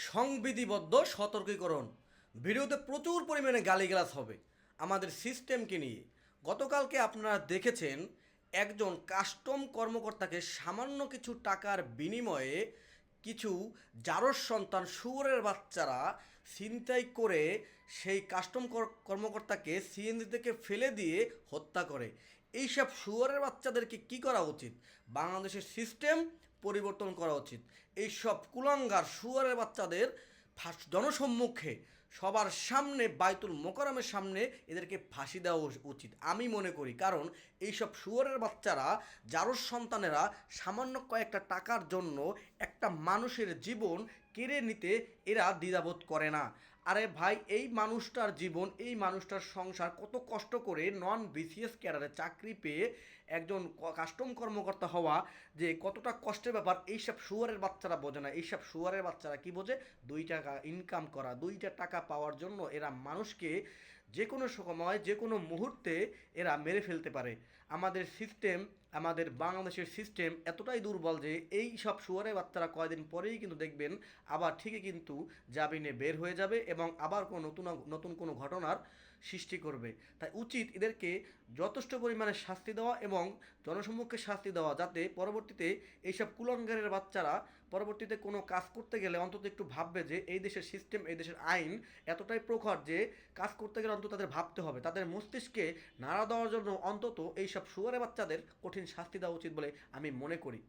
সংবিধিবদ্ধ সতর্কীকরণ। ভিডিওতে প্রচুর পরিমাণে গালিগালাজ হবে আমাদের সিস্টেমকে নিয়ে। গতকালকে আপনারা দেখেছেন একজন কাস্টম কর্মকর্তাকে সামান্য কিছু টাকার বিনিময়ে কিছু জারজ সন্তান শুয়োরের বাচ্চারা ছিনতাই করে সেই কাস্টম কর্মকর্তাকে সিএনজি থেকে ফেলে দিয়ে হত্যা করে। এইসব শুয়োরের বাচ্চাদেরকে কি করা উচিত? বাংলাদেশের সিস্টেম পরিবর্তন করা উচিত। এইসব কুলাঙ্গার শুয়োরের বাচ্চাদের জনসম্মুখে সবার সামনে বাইতুল মোকাররমের সামনে এদেরকে ফাঁসি দেওয়া উচিত আমি মনে করি। কারণ এইসব শুয়োরের বাচ্চারা জারজ সন্তানেরা সামান্য কয়েকটা টাকার জন্য একটা মানুষের জীবন কেড়ে নিতে এরা দ্বিধাবোধ করে না। আরে ভাই, এই মানুষটার জীবন, এই মানুষটার সংসার কত কষ্ট করে নন বিসিএস ক্যাডারে চাকরি পেয়ে একজন কাস্টম কর্মকর্তা হওয়া যে কতটা কষ্টের ব্যাপার এইসব শুয়ারের বাচ্চারা বোঝে না। এইসব শুয়ারের বাচ্চারা কি বোঝে? 2 টাকা ইনকাম করা, 2টা টাকা পাওয়ার জন্য এরা মানুষকে যে কোনো সময় যে কোনো মুহূর্তে এরা মেরে ফেলতে পারে। আমাদের সিস্টেম, আমাদের বাংলাদেশের সিস্টেম এতটাই দুর্বল যে এই সব শুয়ারের বাচ্চারা কয়েকদিন পরেই কিন্তু দেখবেন আবার ঠিকই কিন্তু জামিনে বের হয়ে যাবে এবং আবার কোনো নতুন কোনো ঘটনার সৃষ্টি করবে। তাই উচিত এদেরকে যথেষ্ট পরিমাণে শাস্তি দেওয়া এবং জনসম্মুখে শাস্তি দেওয়া, যাতে পরবর্তীতে এইসব কুলাঙ্গারের বাচ্চারা পরবর্তীতে কোনো কাজ করতে গেলে অন্তত একটু ভাববে যে এই দেশের সিস্টেম, এই দেশের আইন এতটাই প্রখর যে কাজ করতে গেলে অন্তত তাদের ভাবতে হবে। তাদের মস্তিষ্কে নাড়া দেওয়ার জন্য অন্তত এইসব শুয়ারের বাচ্চাদের কঠিন শাস্তি দেওয়া উচিত বলে আমি মনে করি।